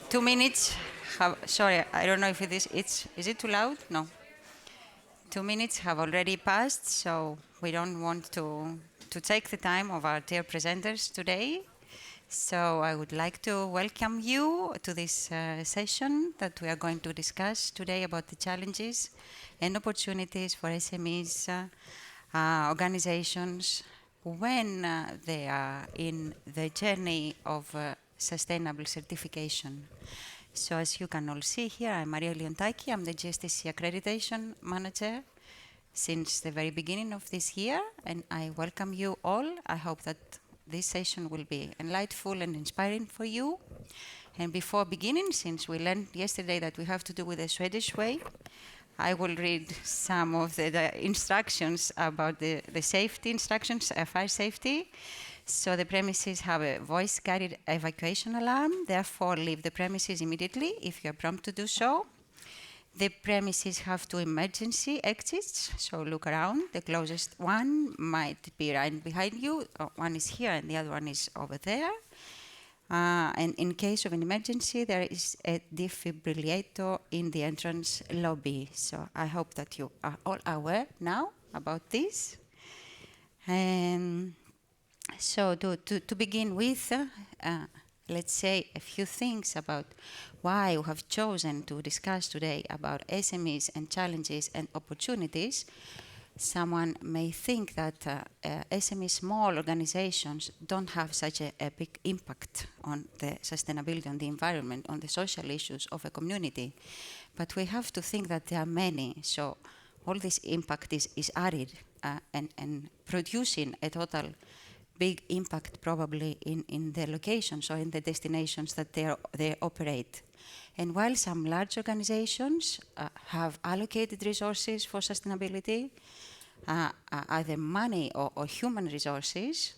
2 minutes. Sorry, I don't know if it is. Is it too loud? No. 2 minutes have already passed, so we don't want to take the time of our dear presenters today. So I would like to welcome you to this session that we are going to discuss today about the challenges and opportunities for SMEs, organizations, when they are in the journey of sustainable certification. So as you can all see here, I'm Liontaki. I'm the GSTC Accreditation Manager since the very beginning of this year, and I welcome you all. I hope that this session will be enlightful and inspiring for you. And before beginning, since we learned yesterday that we have to do with the Swedish way, I will read some of the instructions about the safety instructions, fire safety. So the premises have a voice-guided evacuation alarm. Therefore, leave the premises immediately if you are prompt to do so. The premises have 2 emergency exits, so look around. The closest one might be right behind you. One is here and the other one is over there. And in case of an emergency, there is a defibrillator in the entrance lobby. So I hope that you are all aware now about this. So to begin with, let's say a few things about why we have chosen to discuss today about SMEs and challenges and opportunities. Someone may think that SME small organizations don't have such a big impact on the sustainability, on the environment, on the social issues of a community. But we have to think that there are many. So all this impact is added and producing a total big impact probably in the locations or in the destinations that they operate. And while some large organizations have allocated resources for sustainability, either money or human resources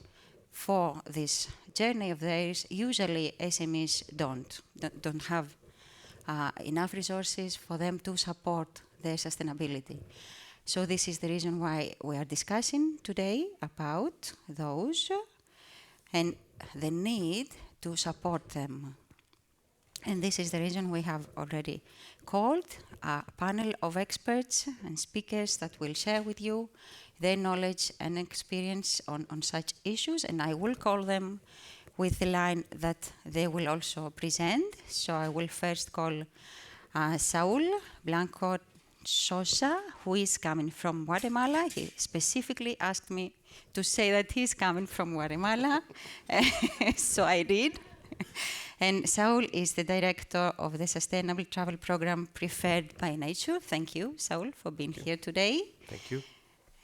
for this journey of theirs, usually SMEs don't have enough resources for them to support their sustainability. So this is the reason why we are discussing today about those and the need to support them. And this is the reason we have already called a panel of experts and speakers that will share with you their knowledge and experience on such issues. And I will call them with the line that they will also present. So I will first call Saul Blanco Sosa, who is coming from Guatemala. He specifically asked me to say that he's coming from Guatemala, so I did. And Saul is the director of the Sustainable Travel Program Preferred by Nature. Thank you, Saul, for being here today. Thank you.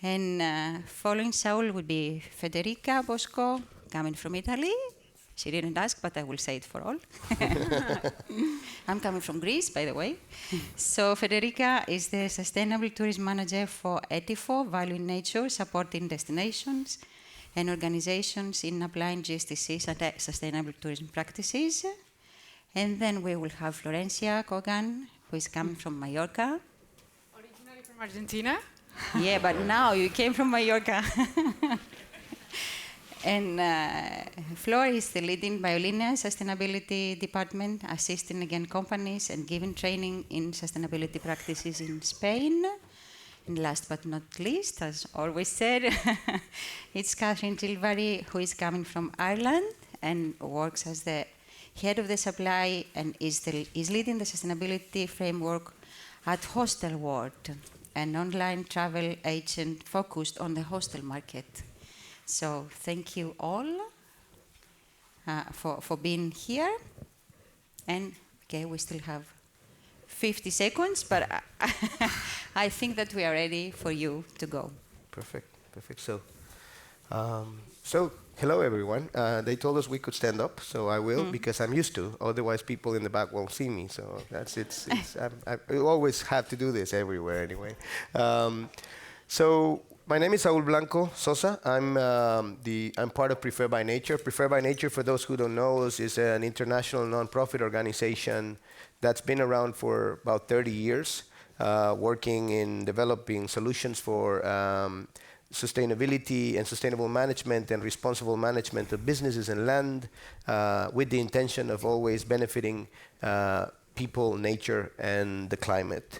And following Saul would be Federica Bosco, coming from Italy. She didn't ask, but I will say it for all. I'm coming from Greece, by the way. So Federica is the Sustainable Tourism Manager for ETIFOR, Value in Nature, supporting destinations and organizations in applying GSTC sustainable tourism practices. And then we will have Florencia Kogan, who is coming from Mallorca. Originally from Argentina. Yeah, but now you came from Mallorca. And Flor is the leading Biolinea sustainability department, assisting again companies and giving training in sustainability practices in Spain. And last but not least, as always said, it's Catherine Gilvarry, who is coming from Ireland and works as the head of the supply and is leading the sustainability framework at Hostelworld, an online travel agent focused on the hostel market. So thank you all for being here. And okay, we still have 50 seconds, but I think that we are ready for you to go. Perfect. So hello everyone. They told us we could stand up, so I will because I'm used to. Otherwise, people in the back won't see me. So that's I always have to do this everywhere anyway. So my name is Saul Blanco Sosa. I'm part of Preferred by Nature. Preferred by Nature, for those who don't know us, is an international non-profit organization that's been around for about 30 years, working in developing solutions for sustainability and sustainable management and responsible management of businesses and land, with the intention of always benefiting people, nature, and the climate.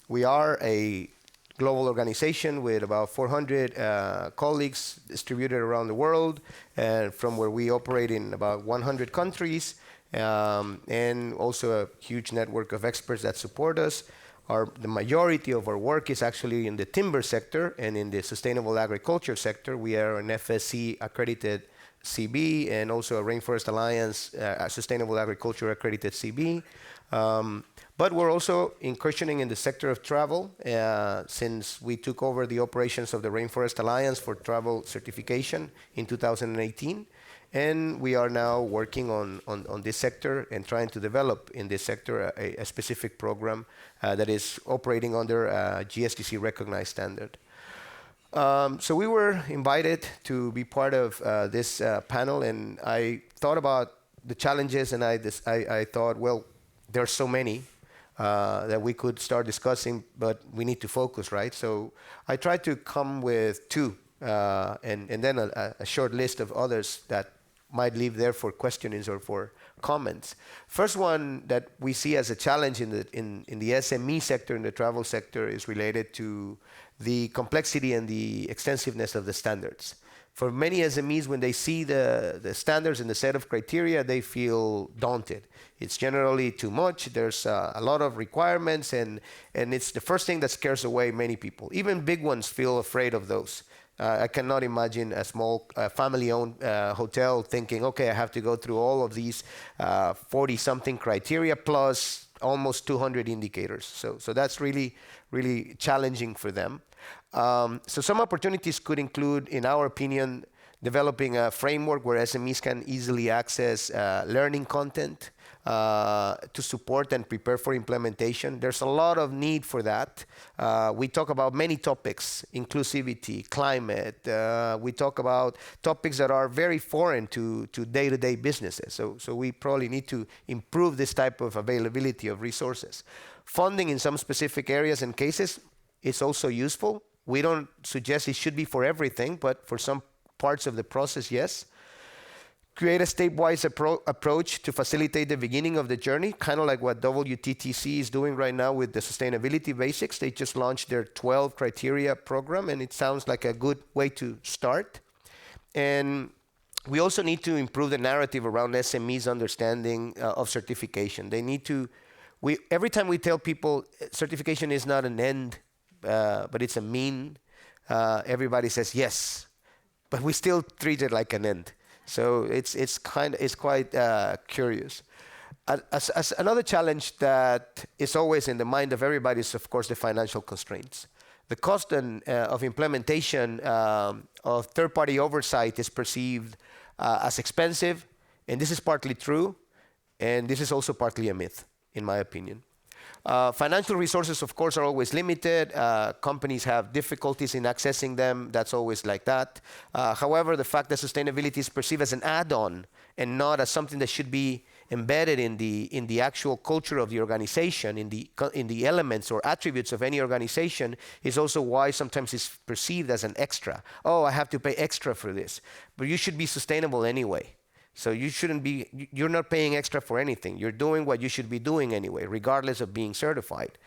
We are a global organization with about 400 colleagues distributed around the world, and from where we operate in about 100 countries, and also a huge network of experts that support us. The majority of our work is actually in the timber sector and in the sustainable agriculture sector. We are an FSC accredited CB and also a Rainforest Alliance Sustainable Agriculture accredited CB. But we're also incursioning in the sector of travel since we took over the operations of the Rainforest Alliance for travel certification in 2018. And we are now working on this sector and trying to develop in this sector a specific program that is operating under a GSTC recognized standard. So we were invited to be part of this panel, and I thought about the challenges, and I thought, well, there are so many that we could start discussing, but we need to focus, right? So I tried to come with two, and then a short list of others that might leave there for questionings or for comments. First one that we see as a challenge in the SME sector, in the travel sector, is related to the complexity and the extensiveness of the standards. For many SMEs, when they see the standards and the set of criteria, they feel daunted. It's generally too much. There's a lot of requirements, and it's the first thing that scares away many people. Even big ones feel afraid of those. I cannot imagine a small family-owned hotel thinking, okay, I have to go through all of these 40-something criteria plus almost 200 indicators. So that's really, really challenging for them. So some opportunities could include, in our opinion, developing a framework where SMEs can easily access learning content to support and prepare for implementation. There's a lot of need for that. We talk about many topics: inclusivity, climate. We talk about topics that are very foreign to day-to-day businesses. So we probably need to improve this type of availability of resources. Funding in some specific areas and cases is also useful. We don't suggest it should be for everything, but for some parts of the process, yes. Create a stepwise approach to facilitate the beginning of the journey, kind of like what WTTC is doing right now with the sustainability basics. They just launched their 12 criteria program, and it sounds like a good way to start. And we also need to improve the narrative around SMEs' understanding of certification. They need to, every time we tell people certification is not an end, but it's a mean, everybody says yes, but we still treat it like an end. So it's quite curious. As another challenge that is always in the mind of everybody is, of course, the financial constraints. The cost of implementation of third-party oversight is perceived as expensive, and this is partly true, and this is also partly a myth, in my opinion. Financial resources, of course, are always limited. Companies have difficulties in accessing them. That's always like that. However, the fact that sustainability is perceived as an add-on and not as something that should be embedded in the actual culture of the organization, in the elements or attributes of any organization, is also why sometimes it's perceived as an extra. Oh, I have to pay extra for this. But you should be sustainable anyway. So you're not paying extra for anything. You're doing what you should be doing anyway, regardless of being certified.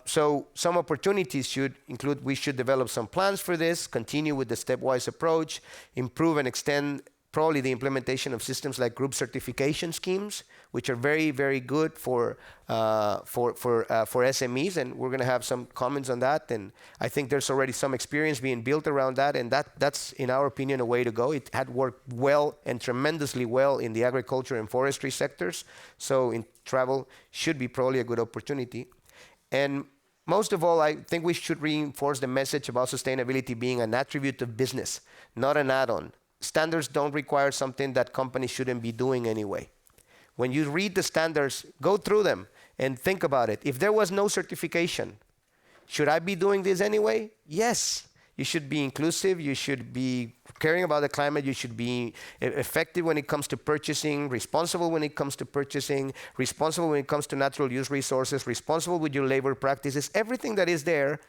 So some opportunities should include, we should develop some plans for this, continue with the stepwise approach, improve and extend probably the implementation of systems like group certification schemes, which are very, very good for SMEs, and we're going to have some comments on that. And I think there's already some experience being built around that, and that's, in our opinion, a way to go. It had worked well and tremendously well in the agriculture and forestry sectors, so in travel should be probably a good opportunity. And most of all, I think we should reinforce the message about sustainability being an attribute of business, not an add-on. Standards don't require something that companies shouldn't be doing anyway. When you read the standards, go through them and think about it. If there was no certification, should I be doing this anyway? Yes. You should be inclusive. You should be caring about the climate. You should be effective when it comes to purchasing, responsible when it comes to purchasing, responsible when it comes to natural use resources, responsible with your labor practices. Everything that is there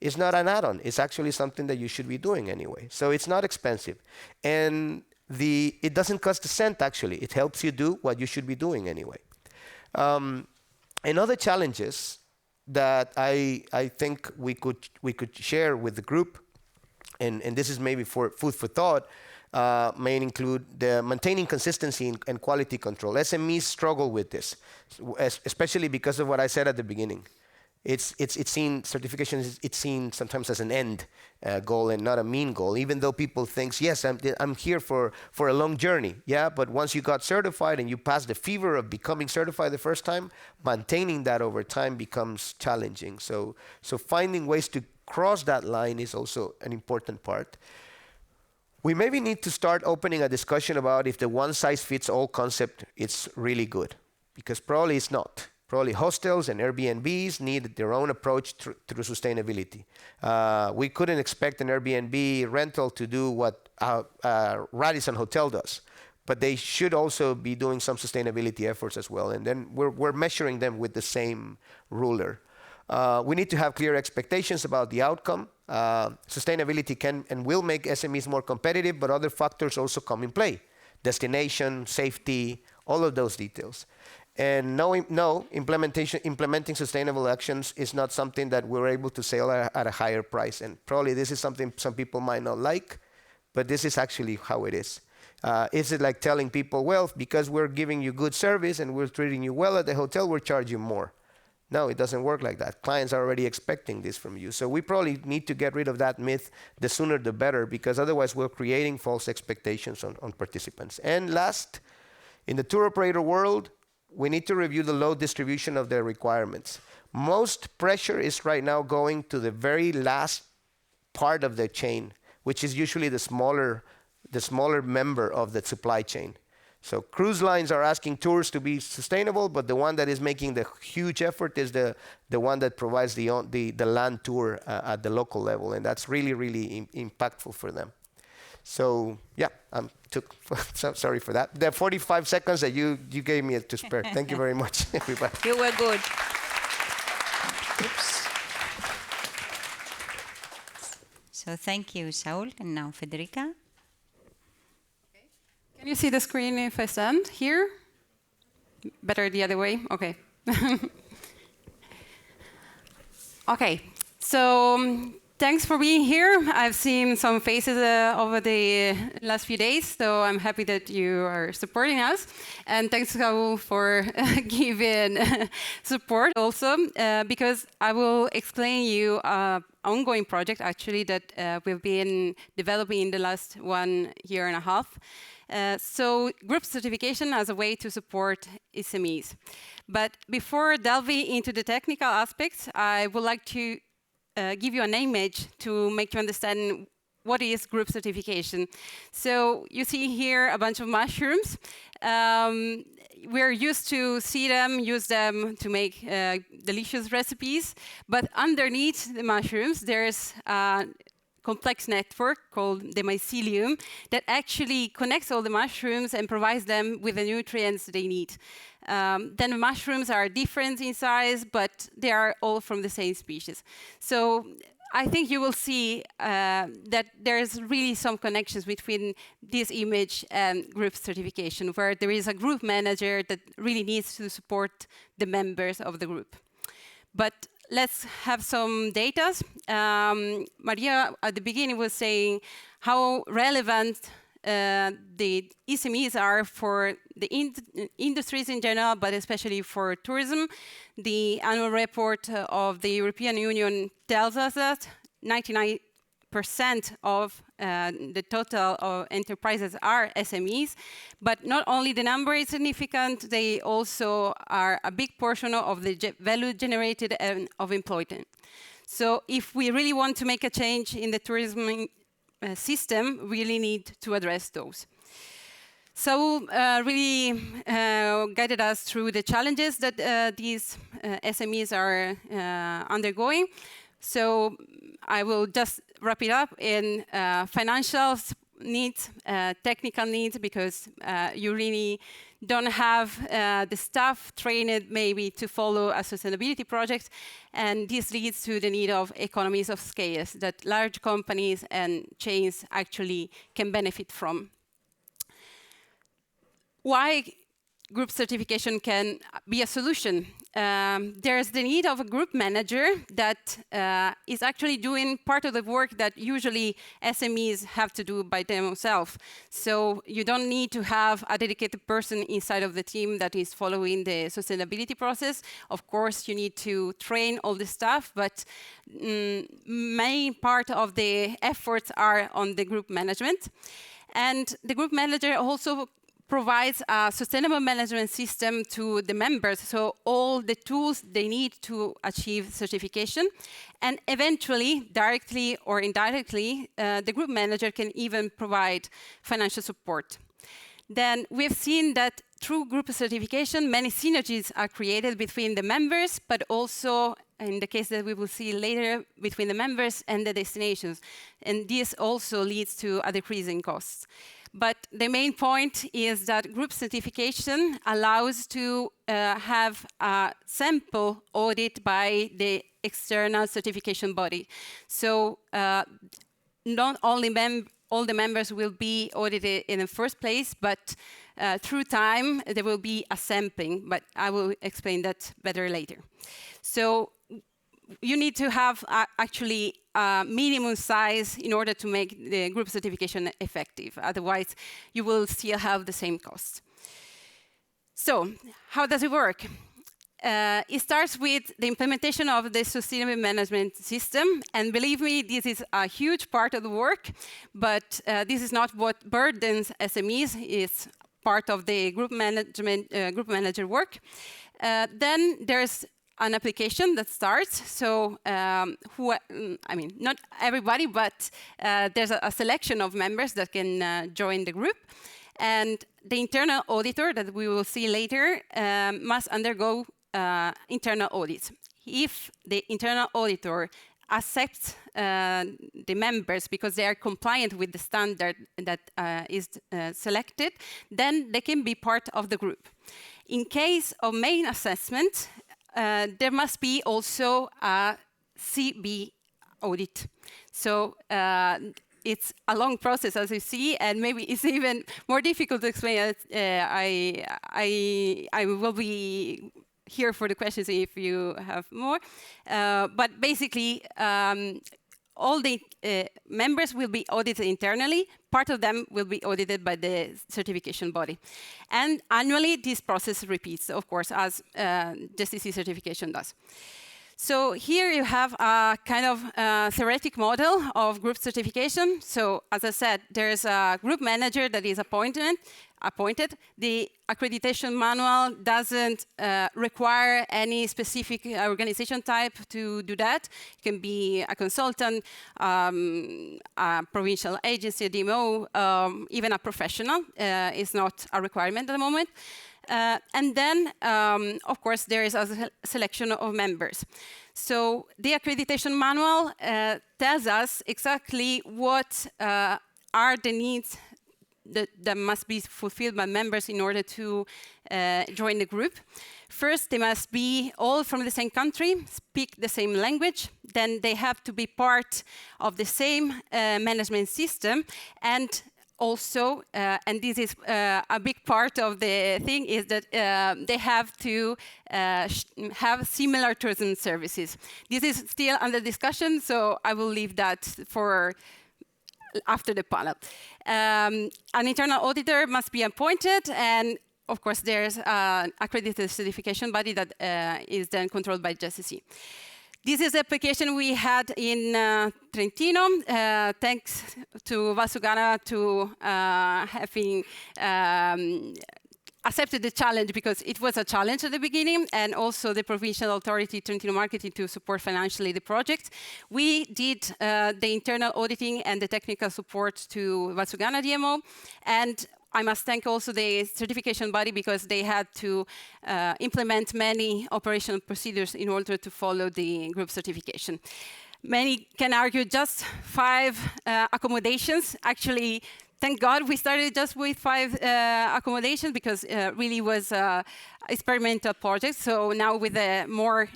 is not an add-on. It's actually something that you should be doing anyway. So it's not expensive. And it doesn't cost a cent, actually. It helps you do what you should be doing anyway. And other challenges that I think we could share with the group, and this is maybe for food for thought, may include the maintaining consistency and quality control. SMEs struggle with this, especially because of what I said at the beginning. It's seen, certification it's seen sometimes as an end goal and not a mean goal, even though people think, yes, I'm here for a long journey. Yeah, but once you got certified and you passed the fever of becoming certified the first time, maintaining that over time becomes challenging. So finding ways to cross that line is also an important part. We maybe need to start opening a discussion about if the one-size-fits-all concept is really good, because probably it's not. Probably hostels and Airbnbs need their own approach through sustainability. We couldn't expect an Airbnb rental to do what Radisson Hotel does, but they should also be doing some sustainability efforts as well. And then we're measuring them with the same ruler. We need to have clear expectations about the outcome. Sustainability can and will make SMEs more competitive, but other factors also come in play. Destination, safety, all of those details. And implementing sustainable actions is not something that we're able to sell at a higher price. And probably this is something some people might not like, but this is actually how it is. Is it like telling people, well, because we're giving you good service and we're treating you well at the hotel, we'll charge you more? No, it doesn't work like that. Clients are already expecting this from you. So we probably need to get rid of that myth, the sooner the better, because otherwise we're creating false expectations on participants. And last, in the tour operator world, we need to review the load distribution of their requirements. Most pressure is right now going to the very last part of the chain, which is usually the smaller member of the supply chain. So cruise lines are asking tours to be sustainable, but the one that is making the huge effort is the one that provides the land tour at the local level, and that's really, really impactful for them. So yeah, sorry for that. The 45 seconds that you gave me to spare. Thank you very much, everybody. You were good. Oops. So thank you, Saul. And now Federica. Can you see the screen if I stand here? Better the other way? Okay. Okay, so thanks for being here. I've seen some faces over the last few days, so I'm happy that you are supporting us. And thanks, Raul, for giving support also, because I will explain you an ongoing project, actually, that we've been developing in the last 1.5 years. So group certification as a way to support SMEs. But before delving into the technical aspects, I would like to give you an image to make you understand what is group certification. So you see here a bunch of mushrooms. We're used to see them, use them to make delicious recipes, but underneath the mushrooms there's a complex network called the mycelium that actually connects all the mushrooms and provides them with the nutrients they need. Then the mushrooms are different in size, but they are all from the same species. So I think you will see that there's really some connections between this image and group certification, where there is a group manager that really needs to support the members of the group. But let's have some data. Maria at the beginning was saying how relevant the SMEs are for the industries in general, but especially for tourism. The annual report of the European Union tells us that 99% of the total of enterprises are SMEs, but not only the number is significant, they also are a big portion of the value generated and of employment. So if we really want to make a change in the tourism system, we really need to address those. So really guided us through the challenges that these SMEs are undergoing. So I will just wrap it up in financial needs, technical needs, because you really don't have the staff trained maybe to follow a sustainability project, and this leads to the need of economies of scale that large companies and chains actually can benefit from. Why group certification can be a solution? There's the need of a group manager that is actually doing part of the work that usually SMEs have to do by themselves. So you don't need to have a dedicated person inside of the team that is following the sustainability process. Of course, you need to train all the staff, but main part of the efforts are on the group management. And the group manager also provides a sustainable management system to the members, so all the tools they need to achieve certification. And eventually, directly or indirectly, the group manager can even provide financial support. Then we've seen that through group certification, many synergies are created between the members, but also, in the case that we will see later, between the members and the destinations. And this also leads to a decrease in costs. But the main point is that group certification allows to have a sample audit by the external certification body. So not only all the members will be audited in the first place, but through time there will be a sampling, but I will explain that better later. So you need to have actually a minimum size in order to make the group certification effective. Otherwise, you will still have the same costs. So, how does it work? It starts with the implementation of the sustainable management system. And believe me, this is a huge part of the work, but this is not what burdens SMEs. It's part of the group manager work. Then there's an application that starts. So, not everybody, but there's a selection of members that can join the group. And the internal auditor that we will see later must undergo internal audits. If the internal auditor accepts the members because they are compliant with the standard that is selected, then they can be part of the group. In case of main assessment, there must be also a CB audit. So it's a long process, as you see, and maybe it's even more difficult to explain. I will be here for the questions if you have more. But basically, all the members will be audited internally. Part of them will be audited by the certification body. And annually, this process repeats, of course, as GSTC certification does. So here you have a kind of theoretic model of group certification. So as I said, there's a group manager that is appointed. The accreditation manual doesn't require any specific organization type to do that. It can be a consultant, a provincial agency, a DMO, even a professional. Is not a requirement at the moment. And then, of course, there is a selection of members. So the accreditation manual tells us exactly what are the needs that must be fulfilled by members in order to join the group. First, they must be all from the same country, speak the same language, then they have to be part of the same management system, and also, and this is a big part of the thing, is that they have to have similar tourism services. This is still under discussion, so I will leave that for after the panel. An internal auditor must be appointed, and of course there's an accredited certification body that is then controlled by GSTC. This is the application we had in Trentino, thanks to Valsugana to having accepted the challenge, because it was a challenge at the beginning, and also the provincial authority, Trentino Marketing, to support financially the project. We did the internal auditing and the technical support to Valsugana DMO, and I must thank also the certification body, because they had to implement many operational procedures in order to follow the group certification. Many can argue just 5 accommodations. Actually, thank God we started just with 5 accommodations because really was experimental project. So now with the more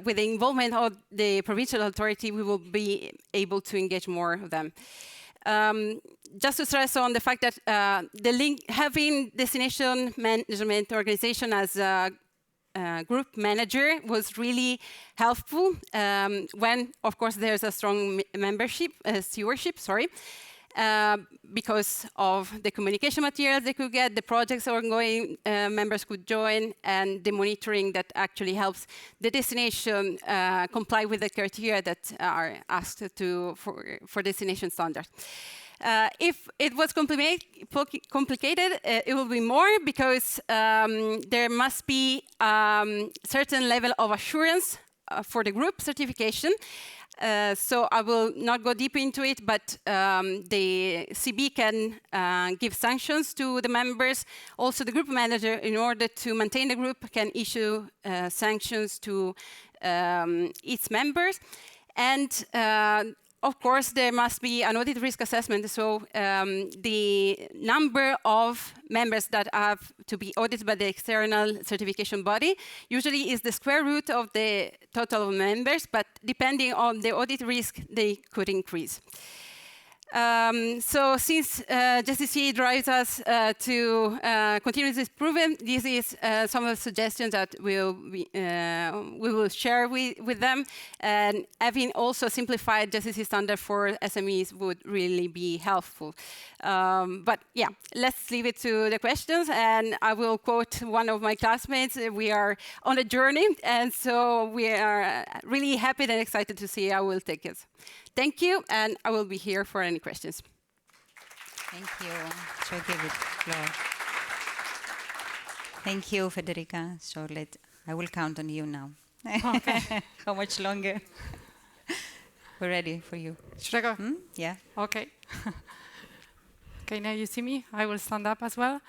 with the involvement of the provincial authority, we will be able to engage more of them. Just to stress on the fact that the link having destination management organization as a group manager was really helpful when, of course, there's a strong membership, stewardship, sorry, because of the communication materials they could get, the projects ongoing members could join, and the monitoring that actually helps the destination comply with the criteria that are asked for destination standards. If it was complicated, it will be more because there must be certain level of assurance for the group certification. So I will not go deep into it, but the CB can give sanctions to the members. Also, the group manager, in order to maintain the group, can issue sanctions to its members. And of course, there must be an audit risk assessment. So the number of members that have to be audited by the external certification body usually is the square root of the total of members, but depending on the audit risk, they could increase. So since GSTC drives us to continuous improvement, this is some of the suggestions that we will share with them. And having also simplified GSTC standard for SMEs would really be helpful. But yeah, let's leave it to the questions. And I will quote one of my classmates. We are on a journey, and so we are really happy and excited to see how we'll take it. Thank you, and I will be here for any questions. Thank you. So I give it floor. Thank you, Federica. So I will count on you now. Okay. How much longer? We're ready for you. Should I go? Yeah. Okay. Okay, now you see me. I will stand up as well.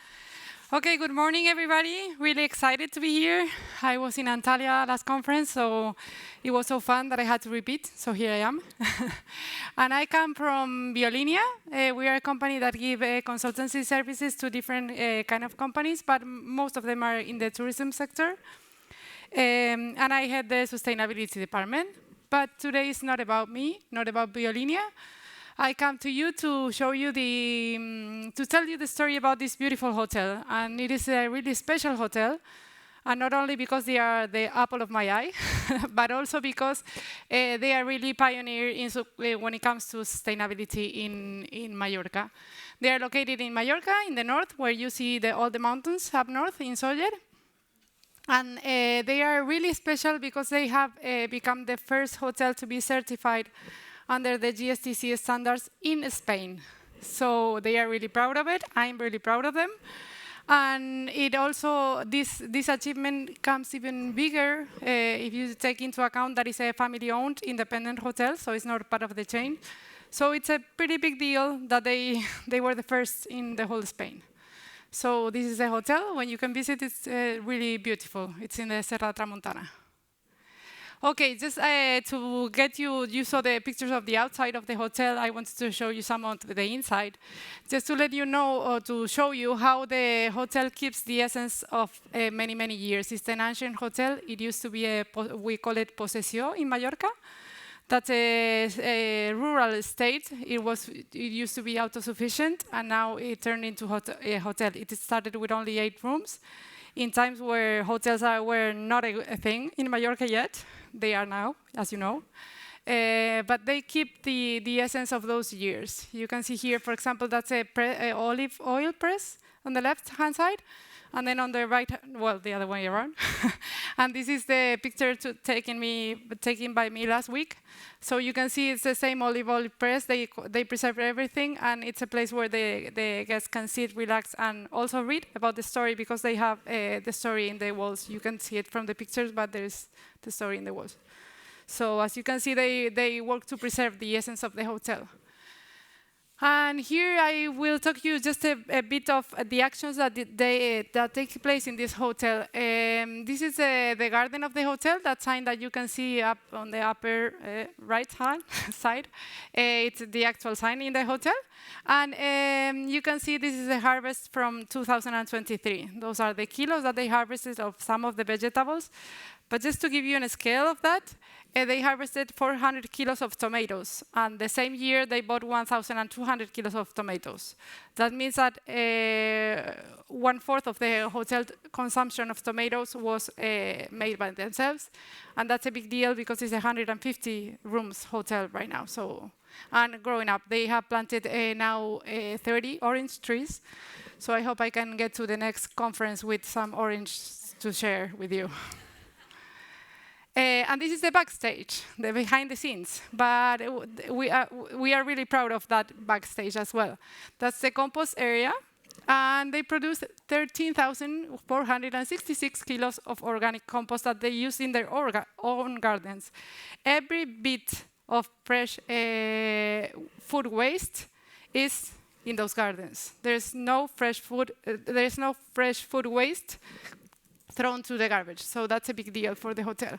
Okay, good morning, everybody. Really excited to be here. I was in Antalya last conference, so it was so fun that I had to repeat, so here I am. And I come from Biolinea. We are a company that give consultancy services to different kind of companies, but most of them are in the tourism sector. And I head the sustainability department. But today is not about me, not about Biolinea. I come to you to show you to tell you the story about this beautiful hotel. And it is a really special hotel. And not only because they are the apple of my eye, but also because they are really pioneer when it comes to sustainability in Mallorca. They are located in Mallorca, in the north, where you see all the mountains up north in Sóller. And they are really special because they have become the first hotel to be certified under the GSTC standards in Spain. So they are really proud of it. I'm really proud of them. And it also, this achievement comes even bigger if you take into account that it's a family-owned independent hotel, so it's not part of the chain. So it's a pretty big deal that they were the first in the whole Spain. So this is a hotel. When you can visit, it's really beautiful. It's in the Serra Tramontana. Okay, just to get you saw the pictures of the outside of the hotel. I wanted to show you some of the inside, just to let you know, or to show you how the hotel keeps the essence of many, many years. It's an ancient hotel. It used to be we call it Posessió in Mallorca. That's a rural estate. It used to be autosufficient, and now it turned into a hotel. It started with only 8 rooms, in times where hotels were not a thing in Mallorca yet. They are now, as you know. But they keep the essence of those years. You can see here, for example, that's a olive oil press on the left-hand side. And then on the right, well, the other way around. And this is the picture taken by me last week. So you can see it's the same olive oil press. They preserve everything, and it's a place where the guests can sit, relax, and also read about the story, because they have the story in the walls. You can see it from the pictures, but there's the story in the walls. So as you can see, they work to preserve the essence of the hotel. And here I will talk you just a bit of the actions that that take place in this hotel. This is the garden of the hotel, that sign that you can see up on the upper right hand side. It's the actual sign in the hotel. And you can see this is a harvest from 2023. Those are the kilos that they harvested of some of the vegetables. But just to give you a scale of that, they harvested 400 kilos of tomatoes, and the same year they bought 1,200 kilos of tomatoes. That means that 1/4 of the hotel consumption of tomatoes was made by themselves, and that's a big deal because it's a 150 rooms hotel right now. So, and growing up, they have planted now 30 orange trees. So I hope I can get to the next conference with some orange to share with you. And this is the backstage, the behind the scenes. But we are really proud of that backstage as well. That's the compost area. And they produce 13,466 kilos of organic compost that they use in their own gardens. Every bit of fresh food waste is in those gardens. There's no fresh food waste thrown to the garbage. So that's a big deal for the hotel.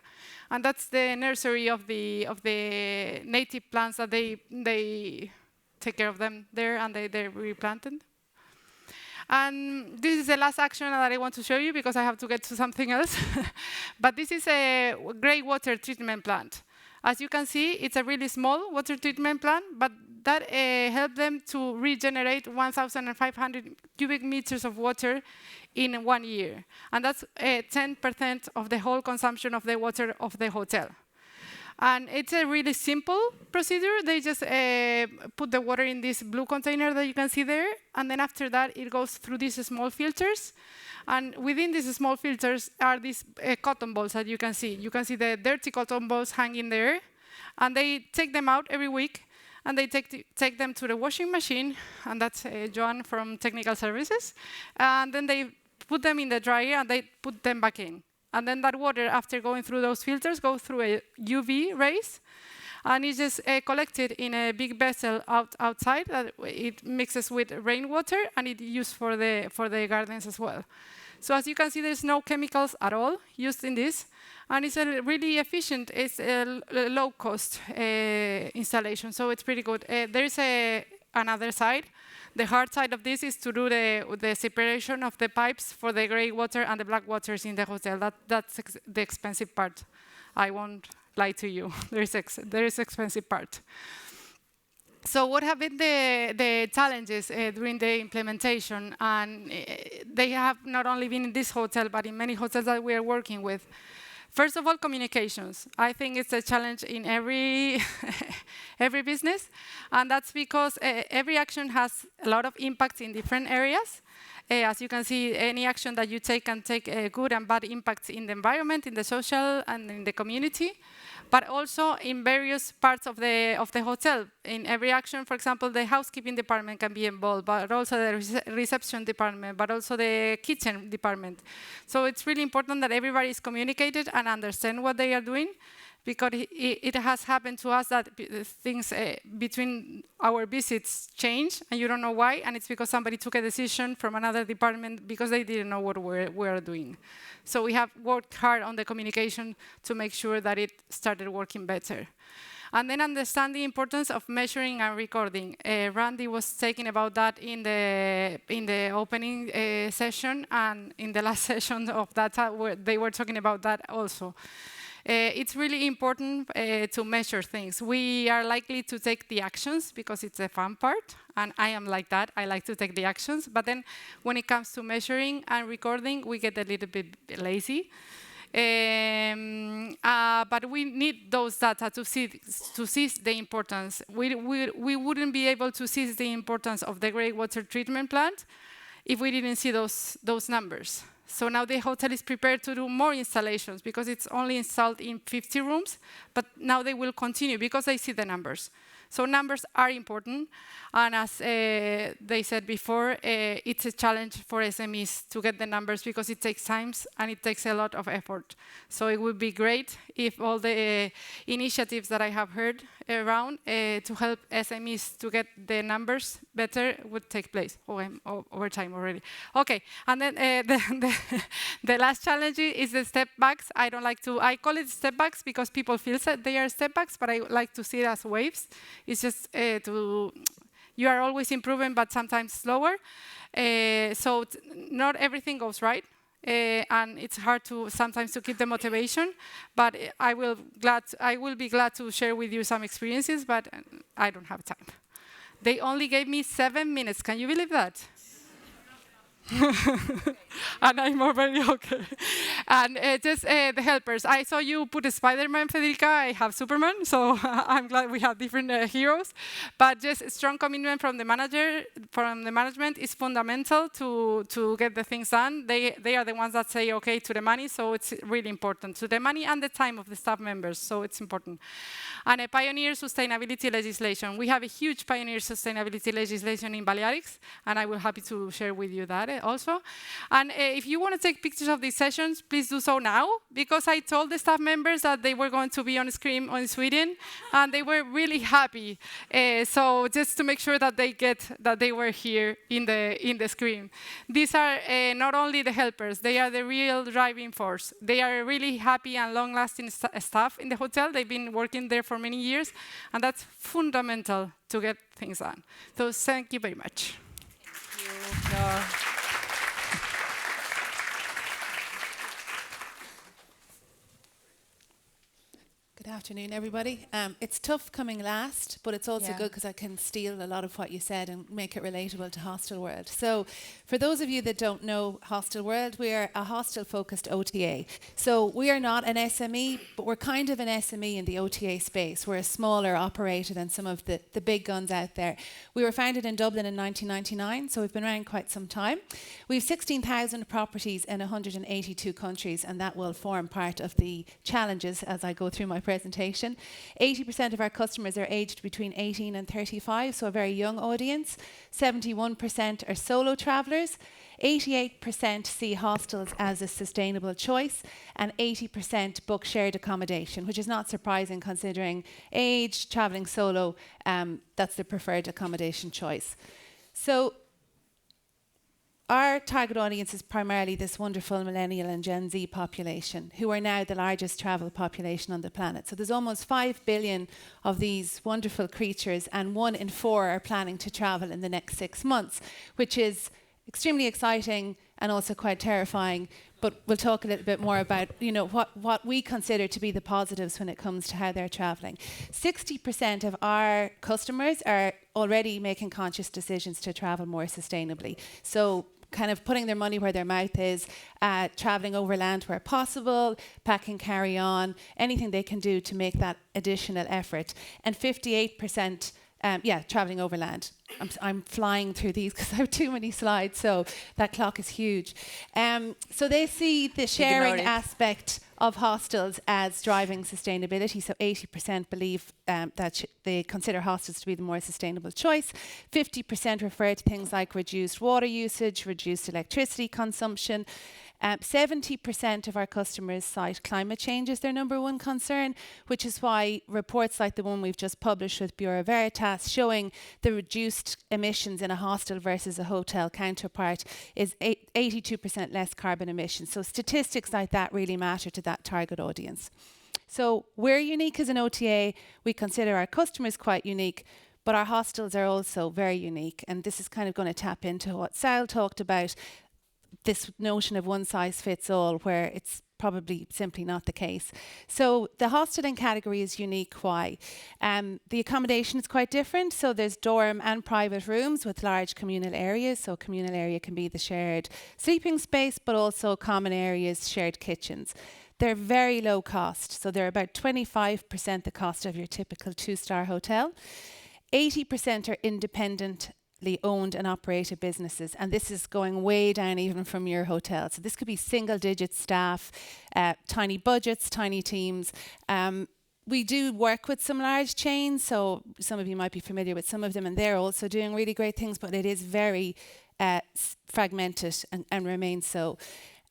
And that's the nursery of the native plants that they take care of them there, and they're replanted. And this is the last action that I want to show you because I have to get to something else. But this is a grey water treatment plant. As you can see, it's a really small water treatment plant, but that helped them to regenerate 1,500 cubic meters of water in 1 year. And that's 10% of the whole consumption of the water of the hotel. And it's a really simple procedure. They just put the water in this blue container that you can see there. And then after that, it goes through these small filters. And within these small filters are these cotton balls that you can see. You can see the dirty cotton balls hanging there. And they take them out every week. And they take them to the washing machine. And that's Joan from Technical Services. And then they put them in the dryer and they put them back in. And then that water, after going through those filters, goes through a UV rays. And it's just collected in a big vessel outside. It mixes with rainwater, and it's used for the gardens as well. So as you can see, there's no chemicals at all used in this. And it's a really efficient, it's a low-cost installation. So it's pretty good. There's another side. The hard side of this is to do the separation of the pipes for the grey water and the black waters in the hotel. That's the expensive part. I won't lie to you. There is expensive part. So what have been the challenges during the implementation? And they have not only been in this hotel, but in many hotels that we are working with. First of all, communications. I think it's a challenge in every business, and that's because every action has a lot of impact in different areas. As you can see, any action that you take can take good and bad impacts in the environment, in the social, and in the community, but also in various parts of the hotel. In every action, for example, the housekeeping department can be involved, but also the reception department, but also the kitchen department. So it's really important that everybody is communicated and understand what they are doing, because it has happened to us that things between our visits change, and you don't know why, and it's because somebody took a decision from another department because they didn't know what we are doing. So we have worked hard on the communication to make sure that it started working better. And then understand the importance of measuring and recording. Randy was talking about that in the opening session, and in the last session of data, they were talking about that also. It's really important to measure things. We are likely to take the actions because it's a fun part, and I am like that. I like to take the actions, but then when it comes to measuring and recording, we get a little bit lazy. But we need those data to seize the importance. We wouldn't be able to seize the importance of the grey water treatment plant if we didn't see those numbers. So now the hotel is prepared to do more installations because it's only installed in 50 rooms, but now they will continue because they see the numbers. So numbers are important, and as they said before, it's a challenge for SMEs to get the numbers because it takes time and it takes a lot of effort. So it would be great if all the initiatives that I have heard around to help SMEs to get the numbers better would take place. Oh, I'm over time already. Okay, and then the last challenge is the step backs. I call it step backs because people feel that they are step backs, but I like to see it as waves. It's just you are always improving, but sometimes slower. So not everything goes right. And it's hard to sometimes to keep the motivation, but I will be glad to share with you some experiences, but I don't have time. They only gave me 7 minutes. Can you believe that? And I'm already okay. And just the helpers. I saw you put a Spider-Man, Federica. I have Superman, so I'm glad we have different heroes. But just strong commitment from the management is fundamental to get the things done. They are the ones that say okay to the money, so it's really important. To the money and the time of the staff members, so it's important. And a pioneer sustainability legislation. We have a huge pioneer sustainability legislation in Balearics, and I will be happy to share with you that also. And if you want to take pictures of these sessions, please do so now, because I told the staff members that they were going to be on screen on Sweden, and they were really happy. So just to make sure that they were here in the screen. These are not only the helpers, they are the real driving force. They are really happy and long-lasting staff in the hotel. They've been working there for many years, and that's fundamental to get things done. So thank you very much. Thank you. Good afternoon, everybody. It's tough coming last, but it's also good because I can steal a lot of what you said and make it relatable to Hostelworld. So for those of you that don't know Hostelworld, we are a hostel-focused OTA. So we are not an SME, but we're kind of an SME in the OTA space. We're a smaller operator than some of the big guns out there. We were founded in Dublin in 1999, so we've been around quite some time. We have 16,000 properties in 182 countries, and that will form part of the challenges as I go through my presentation. 80% of our customers are aged between 18 and 35, so a very young audience. 71% are solo travellers. 88% see hostels as a sustainable choice, and 80% book shared accommodation, which is not surprising considering age, travelling solo, that's the preferred accommodation choice. So our target audience is primarily this wonderful millennial and Gen Z population, who are now the largest travel population on the planet. So there's almost 5 billion of these wonderful creatures, and 1 in 4 are planning to travel in the next 6 months, which is extremely exciting and also quite terrifying. But we'll talk a little bit more about, what we consider to be the positives when it comes to how they're traveling. 60% of our customers are already making conscious decisions to travel more sustainably. So kind of putting their money where their mouth is, traveling overland where possible, packing carry-on, anything they can do to make that additional effort. And 58%, traveling overland. I'm flying through these because I have too many slides, so that clock is huge. So they see the sharing aspect of hostels as driving sustainability. So 80% believe that they consider hostels to be the more sustainable choice. 50% refer to things like reduced water usage, reduced electricity consumption. 70% of our customers cite climate change as their number one concern, which is why reports like the one we've just published with Bureau Veritas showing the reduced emissions in a hostel versus a hotel counterpart is 82% less carbon emissions. So statistics like that really matter to that target audience. So we're unique as an OTA. We consider our customers quite unique, but our hostels are also very unique. And this is kind of going to tap into what Sal talked about, this notion of one size fits all, where it's probably simply not the case. So the hosteling category is unique. Why? The accommodation is quite different. So there's dorm and private rooms with large communal areas. So communal area can be the shared sleeping space, but also common areas, shared kitchens. They're very low cost. So they're about 25% the cost of your typical 2-star hotel. 80% are independently owned and operated businesses, and this is going way down even from your hotel. So this could be single-digit staff, tiny budgets, tiny teams. we do work with some large chains, so some of you might be familiar with some of them, and they're also doing really great things, but it is very fragmented and remains so.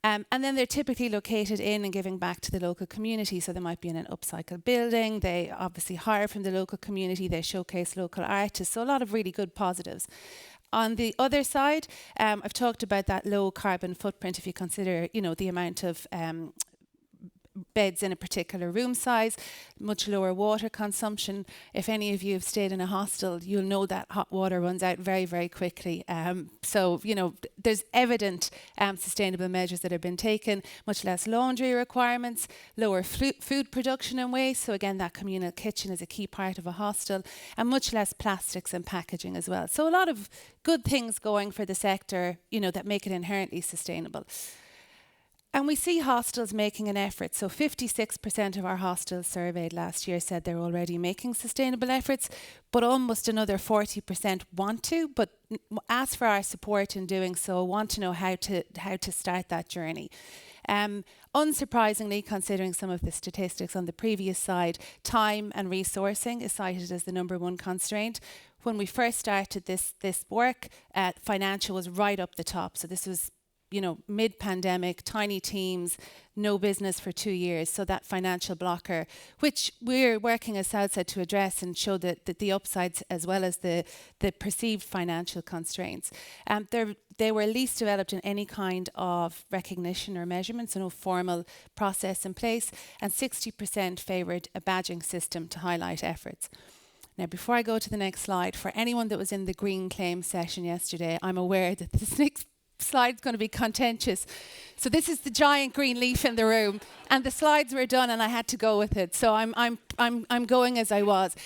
And then they're typically located in and giving back to the local community. So they might be in an upcycled building. They obviously hire from the local community. They showcase local artists. So a lot of really good positives. On the other side, I've talked about that low carbon footprint if you consider, the amount of beds in a particular room size, much lower water consumption. If any of you have stayed in a hostel, you'll know that hot water runs out very, very quickly. So, there's evident sustainable measures that have been taken, much less laundry requirements, lower food production and waste. So again, that communal kitchen is a key part of a hostel, and much less plastics and packaging as well. So a lot of good things going for the sector, that make it inherently sustainable. And we see hostels making an effort. So 56% of our hostels surveyed last year said they're already making sustainable efforts, but almost another 40% want to, but ask for our support in doing so, want to know how to start that journey. Unsurprisingly, considering some of the statistics on the previous slide, time and resourcing is cited as the number one constraint. When we first started this work, financial was right up the top. So this was mid-pandemic, tiny teams, no business for 2 years. So that financial blocker, which we're working as Southside to address and show that the upsides as well as the perceived financial constraints. They were least developed in any kind of recognition or measurement, so no formal process in place, and 60% favoured a badging system to highlight efforts. Now, before I go to the next slide, for anyone that was in the green claim session yesterday, I'm aware that this next slide's going to be contentious. So this is the giant green leaf in the room, and the slides were done, and I had to go with it. So I'm going as I was.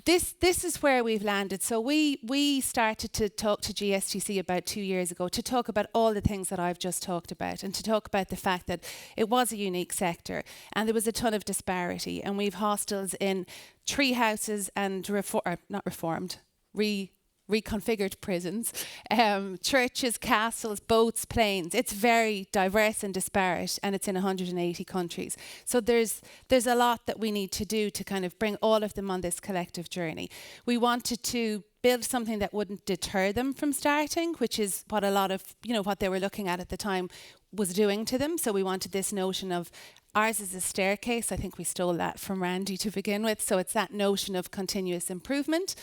This is where we've landed. So we started to talk to GSTC about 2 years ago to talk about all the things that I've just talked about, and to talk about the fact that it was a unique sector and there was a ton of disparity. And we've hostels in tree houses and reconfigured prisons, churches, castles, boats, planes. It's very diverse and disparate, and it's in 180 countries. So there's a lot that we need to do to kind of bring all of them on this collective journey. We wanted to build something that wouldn't deter them from starting, which is what a lot of, what they were looking at the time was doing to them. So we wanted this notion of ours is a staircase. I think we stole that from Randy to begin with. So it's that notion of continuous improvement.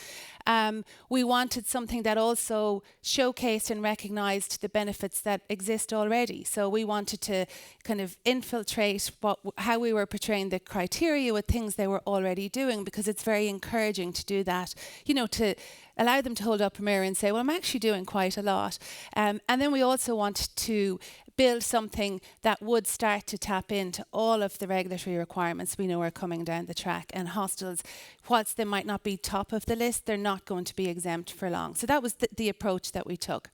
We wanted something that also showcased and recognised the benefits that exist already. So we wanted to kind of infiltrate how we were portraying the criteria with things they were already doing, because it's very encouraging to do that, to allow them to hold up a mirror and say, well, I'm actually doing quite a lot. And then we also wanted to build something that would start to tap into all of the regulatory requirements we know are coming down the track. And hostels, whilst they might not be top of the list, they're not going to be exempt for long. So that was the approach that we took.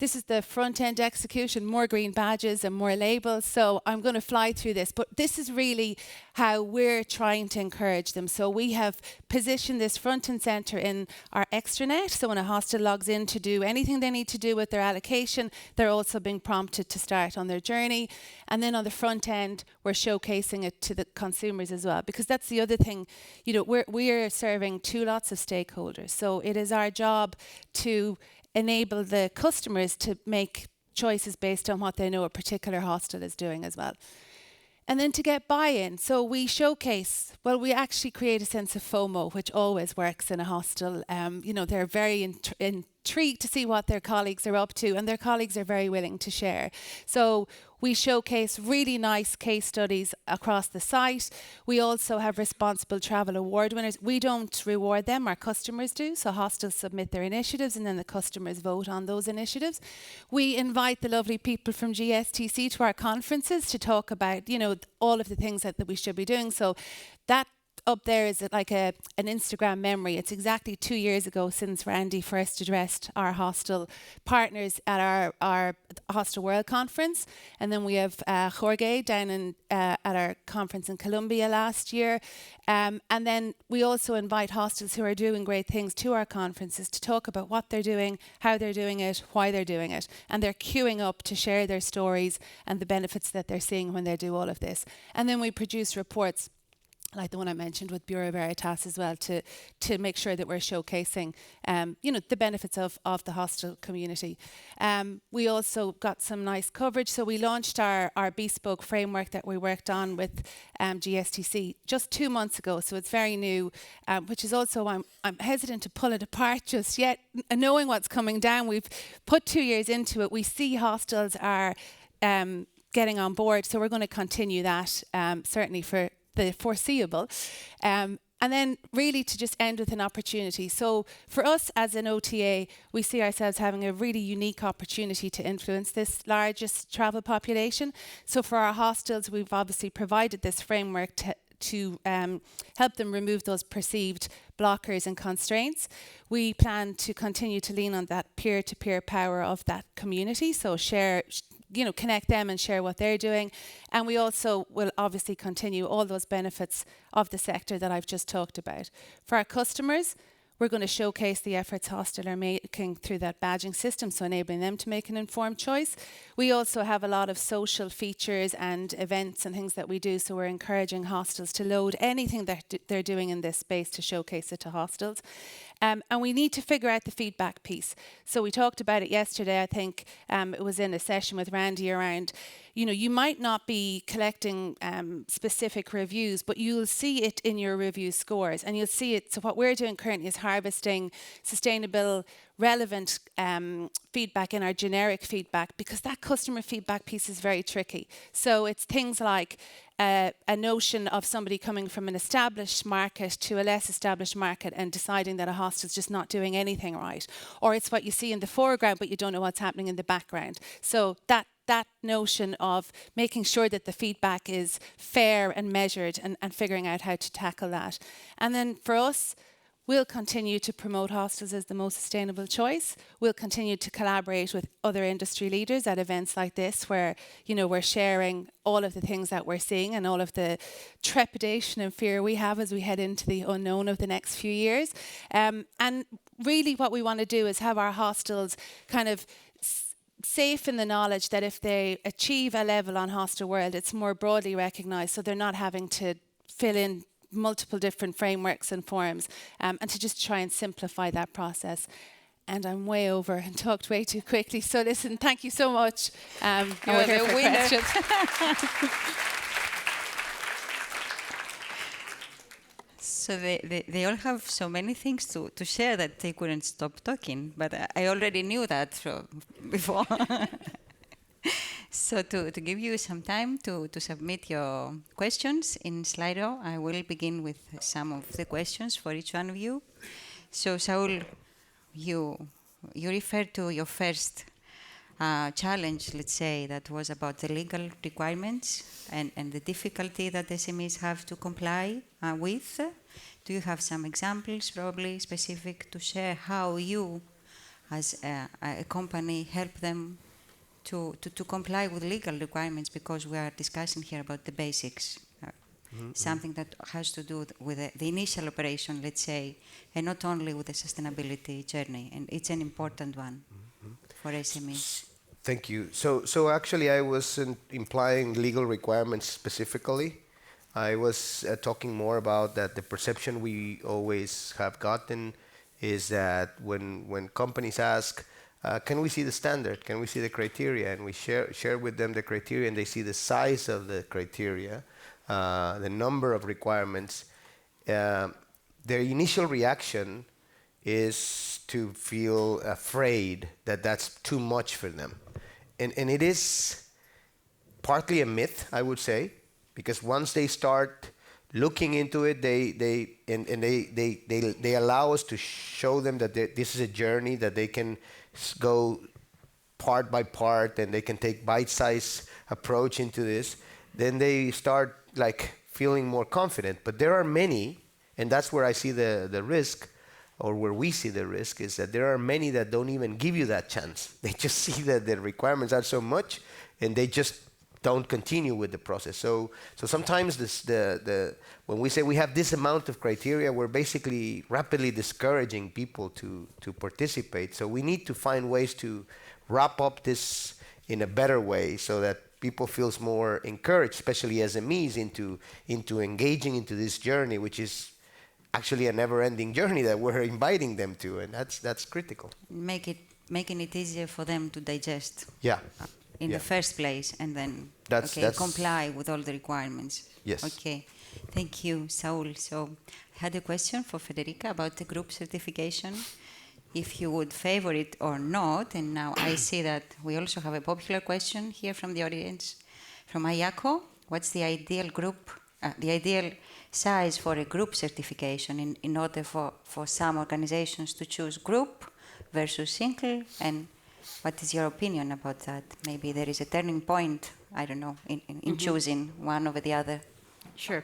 This is the front-end execution, more green badges and more labels. So I'm going to fly through this, but this is really how we're trying to encourage them. So we have positioned this front and centre in our extranet. So when a hostel logs in to do anything they need to do with their allocation, they're also being prompted to start on their journey. And then on the front end, we're showcasing it to the consumers as well, because that's the other thing. We're serving two lots of stakeholders. So it is our job to enable the customers to make choices based on what they know a particular hostel is doing as well. And then to get buy-in. So we showcase, we actually create a sense of FOMO, which always works in a hostel. They're very intrigued to see what their colleagues are up to, and their colleagues are very willing to share. So we showcase really nice case studies across the site. We also have responsible travel award winners. We don't reward them, our customers do. So hostels submit their initiatives and then the customers vote on those initiatives. We invite the lovely people from GSTC to our conferences to talk about, all of the things that we should be doing. So that up there is like an Instagram memory. It's exactly 2 years ago since Randy first addressed our hostel partners at our Hostelworld conference. And then we have Jorge down at our conference in Colombia last year. And then we also invite hostels who are doing great things to our conferences to talk about what they're doing, how they're doing it, why they're doing it. And they're queuing up to share their stories and the benefits that they're seeing when they do all of this. And then we produce reports like the one I mentioned with Bureau Veritas as well, to make sure that we're showcasing, the benefits of the hostel community. We also got some nice coverage. So we launched our bespoke framework that we worked on with GSTC just 2 months ago. So it's very new, which is also, I'm hesitant to pull it apart just yet, knowing what's coming down. We've put 2 years into it. We see hostels are getting on board. So we're going to continue that, certainly for the foreseeable. And then really to just end with an opportunity. So for us as an OTA, we see ourselves having a really unique opportunity to influence this largest travel population. So for our hostels, we've obviously provided this framework to help them remove those perceived blockers and constraints. We plan to continue to lean on that peer-to-peer power of that community. So connect them and share what they're doing. And we also will obviously continue all those benefits of the sector that I've just talked about. For our customers, we're going to showcase the efforts hostels are making through that badging system, so enabling them to make an informed choice. We also have a lot of social features and events and things that we do, so we're encouraging hostels to load anything that they're doing in this space to showcase it to hostels. And we need to figure out the feedback piece. So we talked about it yesterday, I think it was in a session with Randy around, you might not be collecting specific reviews, but you'll see it in your review scores, and you'll see it. So what we're doing currently is harvesting sustainable, relevant feedback in our generic feedback, because that customer feedback piece is very tricky. So it's things like a notion of somebody coming from an established market to a less established market and deciding that a hostel's just not doing anything right. Or it's what you see in the foreground, but you don't know what's happening in the background. So that notion of making sure that the feedback is fair and measured, and figuring out how to tackle that. And then for us, we'll continue to promote hostels as the most sustainable choice. We'll continue to collaborate with other industry leaders at events like this, where we're sharing all of the things that we're seeing and all of the trepidation and fear we have as we head into the unknown of the next few years. And really what we want to do is have our hostels kind of safe in the knowledge that if they achieve a level on Hostelworld, it's more broadly recognised, so they're not having to fill in multiple different frameworks and forms, and to just try and simplify that process. And I'm way over and talked way too quickly, so listen, thank you so much. You're the winner. So they all have so many things to share that they couldn't stop talking, but I already knew that from before. So to give you some time to submit your questions in Slido, I will begin with some of the questions for each one of you. So Saul, you referred to your first challenge, let's say, that was about the legal requirements and the difficulty that SMEs have to comply with. Do you have some examples, probably specific, to share how you, as a company, help them to comply with legal requirements? Because we are discussing here about the basics, something that has to do with the initial operation, let's say, and not only with the sustainability journey. And it's an important one for SMEs. Thank you. So actually, I wasn't implying legal requirements specifically. I was talking more about that the perception we always have gotten is that when companies ask, can we see the standard? Can we see the criteria? And we share with them the criteria, and they see the size of the criteria, the number of requirements. Their initial reaction is to feel afraid that that's too much for them. And it is partly a myth, I would say, because once they start looking into it, they allow us to show them that this is a journey, that they can go part by part, and they can take bite-sized approach into this. Then they start feeling more confident. But there are many, and that's where I see the risk, or where we see the risk, is that there are many that don't even give you that chance. They just see that the requirements are so much, and they just don't continue with the process. So sometimes when we say we have this amount of criteria, we're basically rapidly discouraging people to participate. So we need to find ways to wrap up this in a better way, so that people feels more encouraged, especially SMEs, into engaging into this journey, which is actually a never-ending journey that we're inviting them to, and that's critical. Making it easier for them to digest. Yeah. In the first place, and then That's comply with all the requirements. Yes. Okay. Thank you, Saul. So I had a question for Federica about the group certification, if you would favor it or not. And now I see that we also have a popular question here from the audience, from Ayako. What's the ideal group, the ideal size for a group certification in order for some organizations to choose group versus single? And what is your opinion about that? Maybe there is a turning point, I don't know, in choosing one over the other. Sure.